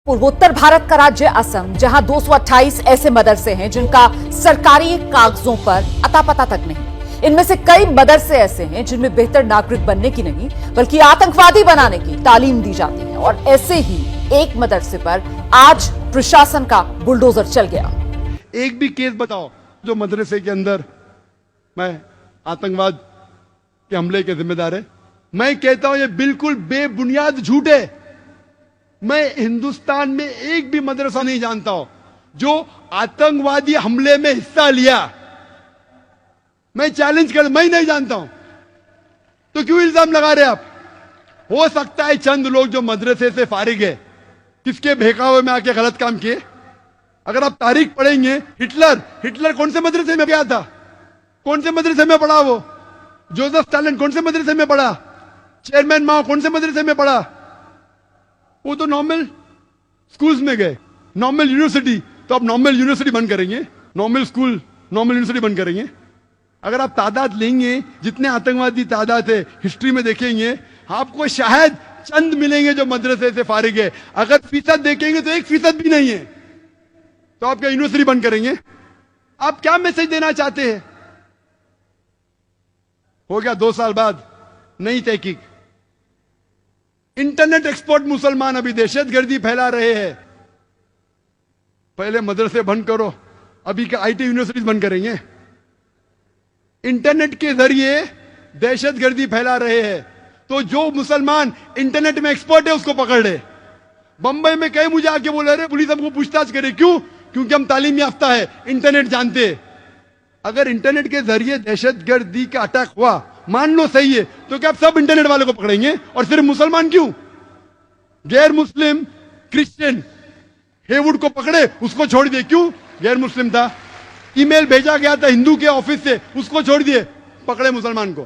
पूर्वोत्तर भारत का राज्य असम, जहां 228 ऐसे मदरसे हैं जिनका सरकारी कागजों पर अता पता तक नहीं। इनमें से कई मदरसे ऐसे हैं जिनमें बेहतर नागरिक बनने की नहीं बल्कि आतंकवादी बनाने की तालीम दी जाती है। और ऐसे ही एक मदरसे पर आज प्रशासन का बुलडोजर चल गया। एक भी केस बताओ जो मदरसे के अंदर मैं आतंकवाद के हमले के जिम्मेदार है। मैं कहता हूं ये बिल्कुल बेबुनियाद झूठ है। मैं हिंदुस्तान में एक भी मदरसा नहीं जानता हूं जो आतंकवादी हमले में हिस्सा लिया। मैं चैलेंज कर, मैं नहीं जानता हूं, तो क्यों इल्जाम लगा रहे आप? हो सकता है चंद लोग जो मदरसे से फारिग है किसके बहकावे में आके गलत काम किए। अगर आप तारीख पढ़ेंगे, हिटलर कौन से मदरसे में गया था? कौन से मदरसे में पढ़ा वो? जोसेफ स्टालिन कौन से मदरसे में पढ़ा? चेयरमैन माओ कौन से मदरसे में पढ़ा? वो तो नॉर्मल स्कूल्स में गए। नॉर्मल यूनिवर्सिटी, तो आप नॉर्मल यूनिवर्सिटी बंद करेंगे, नॉर्मल स्कूल नॉर्मल यूनिवर्सिटी बंद करेंगे। अगर आप तादाद लेंगे, जितने आतंकवादी तादाद है हिस्ट्री में देखेंगे, आपको शायद चंद मिलेंगे जो मदरसे से फारिग है। अगर फीसद देखेंगे तो 1% भी नहीं है। तो आप क्या यूनिवर्सिटी बंद करेंगे? आप क्या मैसेज देना चाहते हैं? हो गया 2 साल बाद नई तहकीक। इंटरनेट एक्सपर्ट मुसलमान अभी दहशतगर्दी फैला रहे हैं। पहले मदरसे बंद करो, अभी क्या आईटी यूनिवर्सिटीज बंद करेंगे? इंटरनेट के जरिए दहशतगर्दी फैला रहे हैं, तो जो मुसलमान इंटरनेट में एक्सपर्ट है उसको पकड़ ले। बंबई में कई मुझे आके बोले रहे पुलिस हमको पूछताछ करे, क्यों? क्योंकि हम तालीम याफ्ता है, इंटरनेट जानते हैं। अगर इंटरनेट के जरिए दहशतगर्दी का अटैक हुआ, मान लो सही है, तो क्या आप सब इंटरनेट वाले को पकड़ेंगे? और सिर्फ मुसलमान क्यों? गैर मुस्लिम क्रिश्चियन हेवुड को पकड़े, उसको छोड़ दिए, क्यों? गैर मुस्लिम था। ईमेल भेजा गया था हिंदू के ऑफिस से, उसको छोड़ दिए, पकड़े मुसलमान को।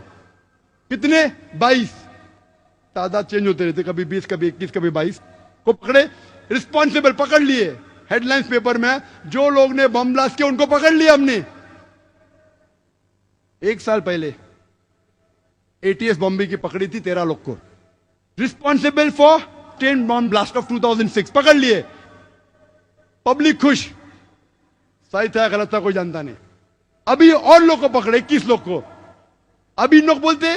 कितने? 22। तादाद चेंज होते रहते, कभी 20, कभी 21, कभी 22 को पकड़े। रिस्पॉन्सिबल पकड़ लिए। हेडलाइंस पेपर में जो लोग ने बम ब्लास्ट किया उनको पकड़ लिया हमने। 1 साल पहले एटीएस बॉम्बे की पकड़ी थी 13 लोग को। Responsible for 10 bomb blast of 2006 पकड़ लिए। पब्लिक खुश। सही था गलत था कोई जानता नहीं। अभी और लोग को पकड़े, 21 लोग को। अभी लोग बोलते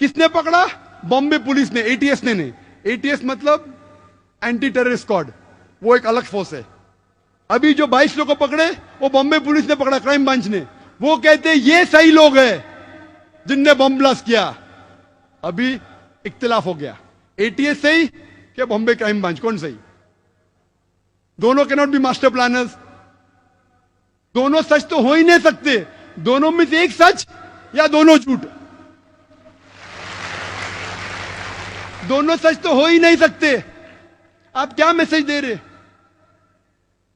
किसने पकड़ा? बॉम्बे पुलिस ने, एटीएस ने नहीं। एटीएस मतलब एंटी टेररिस्ट स्क्वाड, वो एक अलग फोर्स है। अभी जो 22 लोग को पकड़े वो बॉम्बे पुलिस ने पकड़ा, क्राइम ब्रांच ने। वो कहते ये सही लोग हैं जिनने बम ब्लास्ट किया। अभी इख्तिलाफ हो गया, एटीएस सही कि बॉम्बे क्राइम ब्रांच, कौन सही? दोनों can not be master planners. दोनों सच तो हो ही नहीं सकते। दोनों में से एक सच या दोनों झूठ। दोनों सच तो हो ही नहीं सकते। आप क्या मैसेज दे रहे?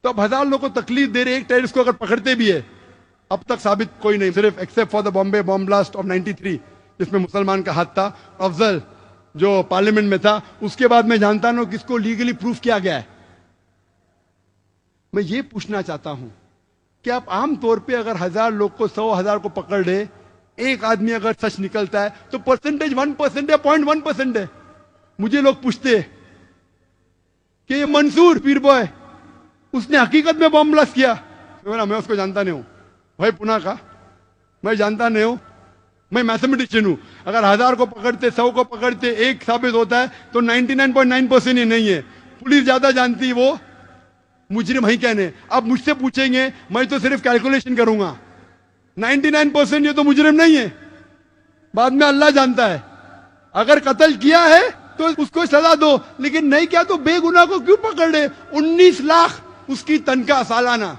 तो अब 1000 लोगों को तकलीफ दे रहे। एक टेररिस्ट को अगर पकड़ते भी है, अब तक साबित कोई नहीं, सिर्फ except for the Bombay bomb blast of 93 जिसमें मुसलमान का हाथ था, अफजल जो पार्लियामेंट में था। उसके बाद मैं जानता ना किसको लीगली प्रूफ किया गया है। मैं ये पूछना चाहता हूं कि आप आमतौर पे अगर 1000 लोग को 100,000 को पकड़ ले, एक आदमी अगर सच निकलता है तो परसेंटेज 1% है, 0.1% है। मुझे लोग पूछते हैं कि ये मंसूर पीर बॉय उसने हकीकत में बॉम्ब ब्लास्ट किया? मैं उसको जानता नहीं हूं भाई, पुणे का मैं जानता नहीं हूं। मैं मैथमेटिशियन हूं। अगर 1000 को पकड़ते, 100 को पकड़ते, एक साबित होता है तो 99.9% ही नहीं है। पुलिस ज्यादा जानती है, वो मुजरिम ही कहने। अब मुझसे पूछेंगे, मैं तो सिर्फ कैलकुलेशन करूंगा। 99% ये तो मुजरिम नहीं है, बाद में अल्लाह जानता है। अगर कत्ल किया है तो उसको सजा दो, लेकिन नहीं किया तो बेगुनाह को क्यों पकड़ रहे? 19 लाख उसकी तनख्वाह सालाना।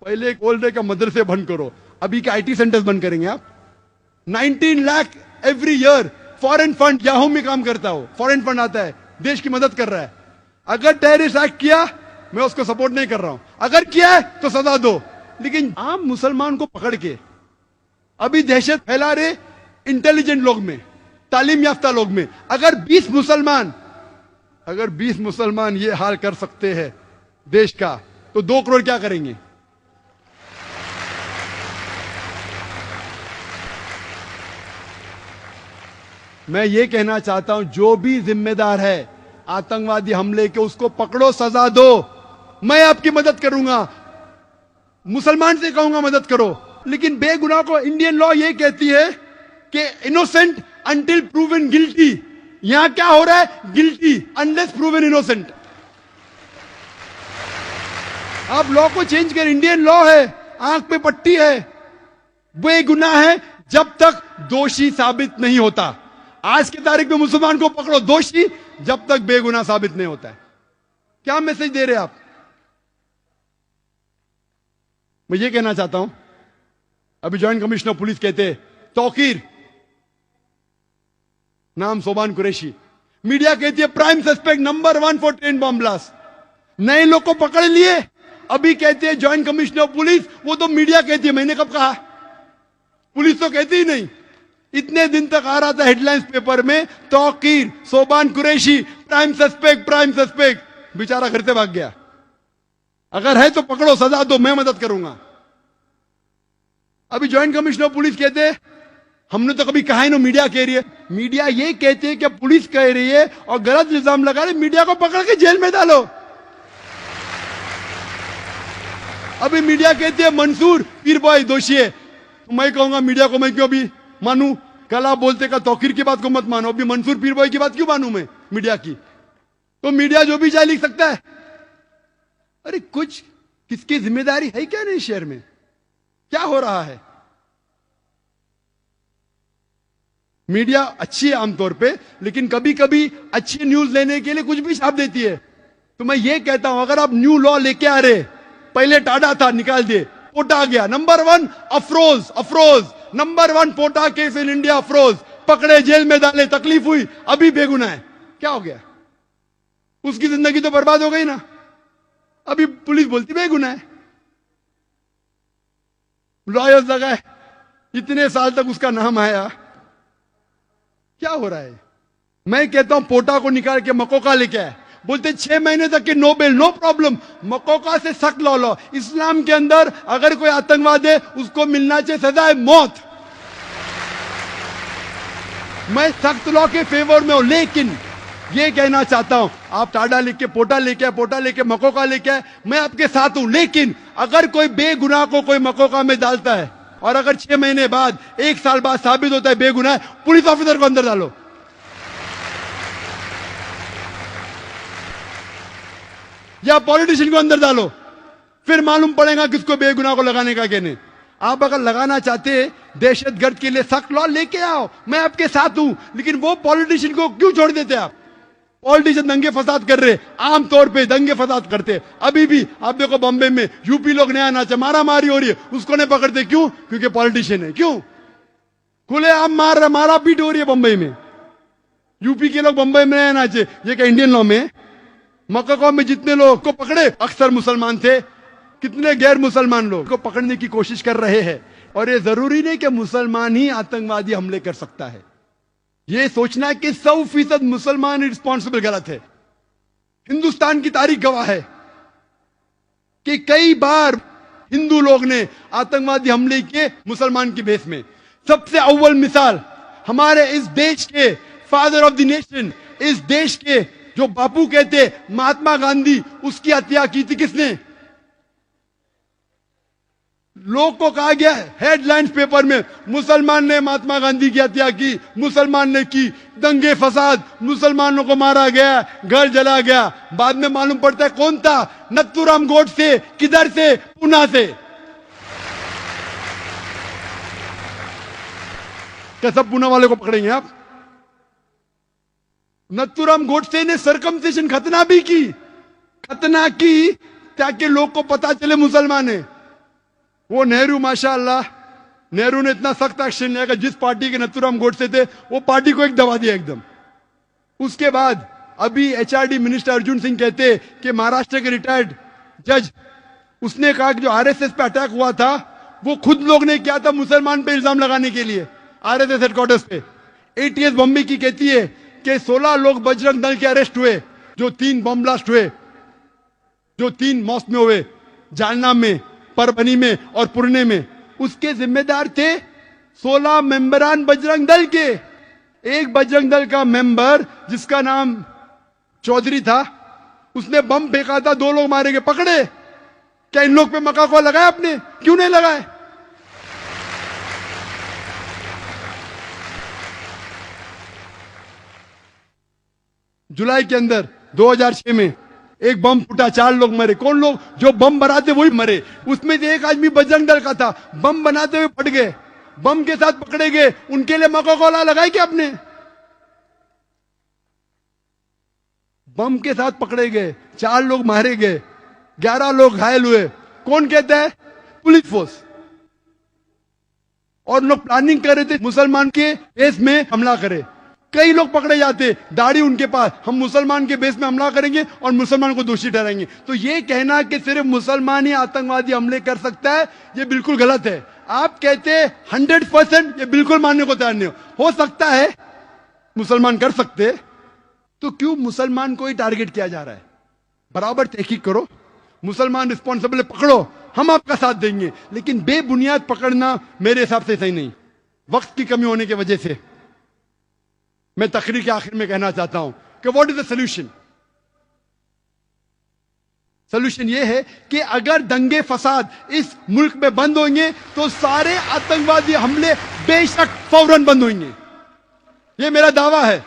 पहले बोल रहे का मदरसे बंद करो, अभी के आईटी सेंटर्स बंद करेंगे आप। 19 lakh every year. Foreign fund Yahoo में काम करता हो, फॉरेन फंड आता है, देश की मदद कर रहा है। अगर टेररिस्ट एक्ट किया, मैं उसको सपोर्ट नहीं कर रहा हूं, अगर किया है तो सजा दो। लेकिन आम मुसलमान को पकड़ के अभी दहशत फैला रहे इंटेलिजेंट लोग में, तालीम याफ्ता लोग में। अगर 20 मुसलमान ये हाल कर सकते हैं देश का, तो 2 करोड़ क्या करेंगे? मैं ये कहना चाहता हूं, जो भी जिम्मेदार है आतंकवादी हमले के, उसको पकड़ो, सजा दो, मैं आपकी मदद करूंगा, मुसलमान से कहूंगा मदद करो। लेकिन बेगुनाह को इंडियन लॉ ये कहती है कि इनोसेंट अंटिल प्रूवन गिल्टी। यहां क्या हो रहा है? Guilty unless proven innocent. आप लॉ को चेंज कर, इंडियन लॉ है, आंख पे पट्टी है, बेगुनाह है जब तक दोषी साबित नहीं होता। आज की तारीख में मुसलमान को पकड़ो दोषी जब तक बेगुनाह साबित नहीं होता है। क्या मैसेज दे रहे आप? मैं ये कहना चाहता हूं, अभी ज्वाइंट कमिश्नर पुलिस कहते तौकीर, नाम सोबान कुरैशी, मीडिया कहती है prime suspect number 1 for train bomb blast. नए लोग को पकड़ लिए, अभी कहते हैं ज्वाइंट कमिश्नर पुलिस, वो तो मीडिया कहती है, मैंने कब कहा? पुलिस तो कहती ही नहीं। इतने दिन तक आ रहा था हेडलाइंस पेपर में, Tauqeer, Soban Qureshi, prime suspect, prime suspect. बेचारा घर से भाग गया। अगर है तो पकड़ो, सजा दो, मैं मदद करूंगा। अभी ज्वाइंट कमिश्नर पुलिस कहते हमने तो कभी कहा ही ना, मीडिया कह रही है। मीडिया ये कहते हैं कि पुलिस कह रही है और गलत इल्जाम लगा रही, मीडिया को पकड़ के जेल में डालो। अभी मीडिया कहती है मंसूर पीर बॉय दोषी है, तो मैं कहूंगा मीडिया को मैं क्यों अभी मानू? कल आप बोलते का तौकीर की बात को मत मानो, अभी मंसूर पीर बॉय की बात क्यों मानू मैं मीडिया की? तो मीडिया जो भी चाहे लिख सकता है। अरे कुछ किसकी जिम्मेदारी है क्या नहीं? शहर में क्या हो रहा है? मीडिया अच्छी है आमतौर पे, लेकिन कभी कभी अच्छी न्यूज लेने के लिए कुछ भी छाप देती है। तो मैं ये कहता हूं, अगर आप न्यू लॉ लेके आ रहे, पहले टाडा था निकाल दिए, पोटा आ गया, number 1 Afroz, number 1 POTA case in India, Afroz पकड़े, जेल में डाले, तकलीफ हुई, अभी बेगुनाह है। क्या हो गया? उसकी जिंदगी तो बर्बाद हो गई ना। अभी पुलिस बोलती बेगुनाह है, लॉयर्स लगाए, इतने साल तक उसका नाम आया। क्या हो रहा है? मैं कहता हूं पोटा को निकाल के मकोका लेके आए, बोलते 6 महीने तक के no bail, no problem, MCOCA से सख्त लॉ लो। इस्लाम के अंदर अगर कोई आतंकवाद है उसको मिलना चाहिए सजा है मौत। मैं सख्त लॉ के फेवर में हूं, लेकिन ये कहना चाहता हूं, आप टाडा लेके पोटा लेके मकोका लेके आए, मैं आपके साथ हूं। लेकिन अगर कोई बेगुनाह को कोई मकोका में डालता है और अगर 6 महीने बाद, 1 साल बाद साबित होता है बेगुनाह, पुलिस ऑफिसर को अंदर डालो। या पॉलिटिशियन को अंदर डालो, फिर मालूम पड़ेगा किसको बेगुनाह को लगाने का कहने। आप अगर लगाना चाहते दहशतगर्द के लिए सख्त लॉ लेके आओ, मैं आपके साथ हूं, लेकिन वो पॉलिटिशियन को क्यों छोड़ देते आप? पॉलिटिशियन दंगे फसाद कर रहे, आमतौर पे दंगे फसाद करते। अभी भी आप देखो बॉम्बे में यूपी लोग नया नाचा, मारा मारी हो रही है, उसको नहीं पकड़ते, क्यों? क्योंकि पॉलिटिशियन है। क्यों? खुले आम मारा पीट हो रही है बंबई में, यूपी के लोग बंबई में नया नाचे। ये क्या इंडियन लॉ में? मक्का में जितने लोग को पकड़े अक्सर मुसलमान थे, कितने गैर मुसलमान लोग को पकड़ने की कोशिश कर रहे हैं। और ये जरूरी नहीं कि मुसलमान ही आतंकवादी हमले कर सकता है। ये सोचना कि 100% मुसलमान रिस्पॉन्सिबल गलत है। हिंदुस्तान की तारीख गवाह है कि कई बार हिंदू लोग ने आतंकवादी हमले किए मुसलमान की भेष में। सबसे अव्वल मिसाल हमारे इस देश के फादर ऑफ द नेशन, इस देश के जो बापू कहते महात्मा गांधी, उसकी हत्या की थी किसने? लोग को कहा गया हेडलाइंस पेपर में, मुसलमान ने महात्मा गांधी की हत्या की, मुसलमान ने की, दंगे फसाद, मुसलमानों को मारा गया, घर जला गया। बाद में मालूम पड़ता है कौन था? नथुराम गोडसे। किधर से? पूना से। क्या सब पूना वाले को पकड़ेंगे आप? नथुराम गोडसे ने सरकमसिशन खतना भी की, खतना की ताकि लोग को पता चले मुसलमान है। वो नेहरू, माशाअल्लाह, नेहरू ने इतना सख्त एक्शन लिया कि जिस पार्टी के नथुराम गोडसे थे वो पार्टी को एक दबा दिया एकदम। उसके बाद अभी एचआरडी मिनिस्टर अर्जुन सिंह कहते कि महाराष्ट्र के रिटायर्ड जज, उसने कहा कि जो आरएसएस पे अटैक हुआ था वो खुद लोग ने किया था मुसलमान पे इल्जाम लगाने के लिए, आरएसएस हेडक्वार्टर्स पे। एटीएस बॉम्बे की कहती है कि 16 लोग बजरंग दल के अरेस्ट हुए, जो 3 बॉम्ब ब्लास्ट हुए, जो 3 मॉस्क में हुए, जालना में, परभनी में और पुणे में। उसके जिम्मेदार थे 16 मेंबरान बजरंग दल के। एक बजरंग दल का मेंबर जिसका नाम चौधरी था, उसने बम फेंका था, 2 लोग मारे गए, पकड़े। क्या इन लोग पे मक्का को लगाया आपने? क्यों नहीं लगाए? जुलाई के अंदर 2006 में एक बम फूटा, 4 लोग मरे। कौन लोग? जो बम बनाते वही मरे। उसमें से एक आदमी बजरंग दल का था, बम बनाते हुए फट गए, बम के साथ पकड़े गए। उनके लिए मक्का कोला लगाई क्या आपने? बम के साथ पकड़े गए, 4 लोग मारे गए, 11 लोग घायल हुए। कौन कहता है? Police force. और लोग प्लानिंग कर रहे थे मुसलमान के बेस में हमला करे। कई लोग पकड़े जाते, दाढ़ी उनके पास, हम मुसलमान के बेस में हमला करेंगे और मुसलमान को दोषी ठहराएंगे। तो ये कहना कि सिर्फ मुसलमान ही आतंकवादी हमले कर सकता है, ये बिल्कुल गलत है। आप कहते 100%, ये बिल्कुल मानने को तैयार नहीं हो सकता है मुसलमान कर सकते, तो क्यों मुसलमान को ही टारगेट किया जा रहा है? बराबर तहकीक करो, मुसलमान रिस्पॉन्सिबल पकड़ो, हम आपका साथ देंगे। लेकिन बेबुनियाद पकड़ना मेरे हिसाब से सही नहीं। वक्त की कमी होने की वजह से मैं तकरीर के आखिर में कहना चाहता हूं कि what is the solution? Solution यह है कि अगर दंगे फसाद इस मुल्क में बंद होंगे तो सारे आतंकवादी हमले बेशक फौरन बंद होंगे। यह मेरा दावा है।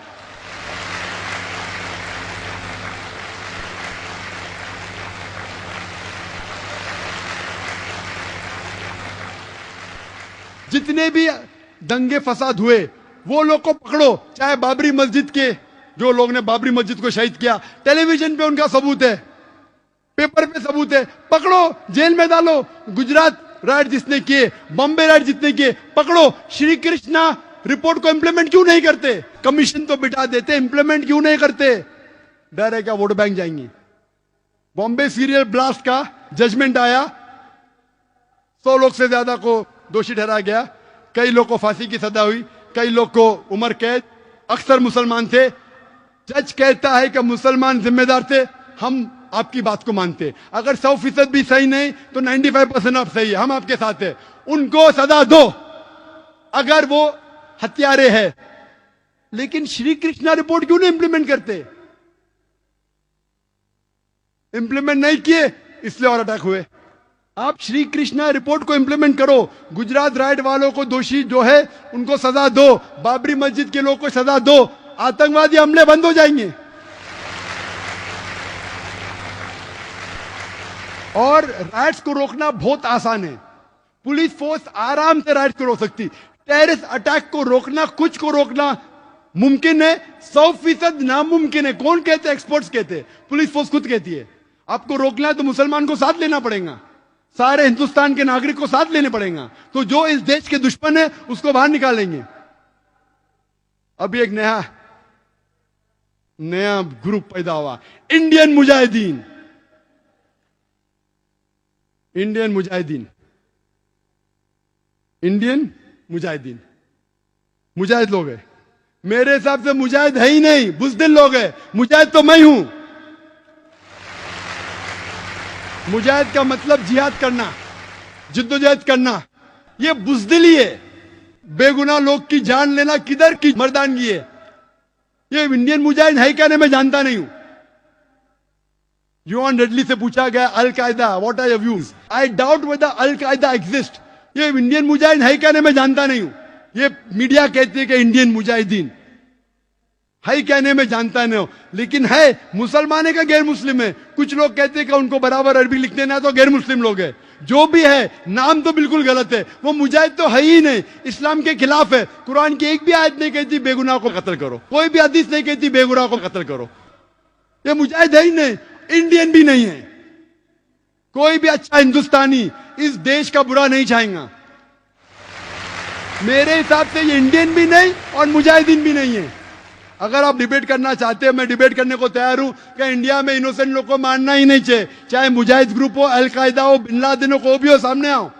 जितने भी दंगे फसाद हुए वो लोग को पकड़ो, चाहे बाबरी मस्जिद के जो लोग ने बाबरी मस्जिद को शहीद किया, टेलीविजन पे उनका सबूत है, पेपर पे सबूत है, पकड़ो, जेल में डालो। गुजरात राइट जिसने किए, बॉम्बे राइट जिसने किए, पकड़ो। श्री कृष्णा रिपोर्ट को इंप्लीमेंट क्यों नहीं करते? कमीशन तो बिठा देते, इंप्लीमेंट क्यों नहीं करते? डर है क्या वोट बैंक जाएंगे? बॉम्बे सीरियल ब्लास्ट का जजमेंट आया, 100 लोग से ज्यादा को दोषी ठहराया गया, कई लोग को फांसी की सजा हुई, कई लोग को उम्र कैद, अक्सर मुसलमान थे। जज कहता है कि मुसलमान जिम्मेदार थे, हम आपकी बात को मानते। अगर 100% भी सही नहीं तो 95% आप सही है, हम आपके साथ है। उनको सजा दो अगर वो हत्यारे हैं। लेकिन श्री कृष्णा रिपोर्ट क्यों नहीं इंप्लीमेंट करते? इंप्लीमेंट नहीं किए इसलिए और अटैक हुए। आप श्री कृष्णा रिपोर्ट को इंप्लीमेंट करो। गुजरात राइट वालों को दोषी जो है उनको सजा दो, बाबरी मस्जिद के लोगों को सजा दो, आतंकवादी हमले बंद हो जाएंगे। और राइट्स को रोकना बहुत आसान है। पुलिस फोर्स आराम से राइट्स को रोक सकती। टेररिस्ट अटैक को रोकना, कुछ को रोकना मुमकिन है, 100% नामुमकिन है। कौन कहते हैं? एक्सपर्ट्स कहते हैं, पुलिस फोर्स खुद कहती है। आपको रोकना है तो मुसलमान को साथ लेना पड़ेगा, सारे हिंदुस्तान के नागरिक को साथ लेने पड़ेगा। तो जो इस देश के दुश्मन है उसको बाहर निकालेंगे। अभी एक नया ग्रुप पैदा हुआ, Indian Mujahideen. Indian Mujahideen, Indian Mujahideen, मुजाहिद लोग हैं। मेरे हिसाब से मुजाहिद है ही नहीं, बुज़दिल लोग हैं। मुजाहिद तो मैं हूं। मुजाहिद का मतलब जिहाद करना, जिद्दोजहद करना, यह बुज़दिली है। बेगुनाह लोग की जान लेना किधर की मर्दानगी है? ये इंडियन मुजाहिद है क्या? मैं जानता नहीं हूं। यूआन रेडली से पूछा गया Al Qaeda what are your views? I doubt whether Al Qaeda exist. ये इंडियन मुजाहिद है क्या? मैं जानता नहीं हूं। ये मीडिया कहती है कि इंडियन मुजाहिदीन है, कहने में जानता नहीं हो, लेकिन है। मुसलमान है का गैर मुस्लिम है? कुछ लोग कहते हैं कि उनको बराबर अरबी लिखते ना, तो गैर मुस्लिम लोग है। जो भी है, नाम तो बिल्कुल गलत है। वो मुजाहिद तो है ही नहीं, इस्लाम के खिलाफ है। कुरान की एक भी आयत नहीं कहती बेगुनाह को कत्ल करो, कोई भी हदीस नहीं कहती बेगुनाह को कत्ल करो। ये मुजाहिद है ही नहीं, इंडियन भी नहीं है। कोई भी अच्छा हिंदुस्तानी इस देश का बुरा नहीं चाहेगा। मेरे हिसाब से ये इंडियन भी नहीं और मुजाहिदीन भी नहीं है। अगर आप डिबेट करना चाहते हैं, मैं डिबेट करने को तैयार हूं कि इंडिया में इनोसेंट लोग को मारना ही नहीं चाहिए, चाहे मुजाहिद ग्रुप हो, अल कायदा हो, बिन लादेन हो, को भी हो, सामने आओ।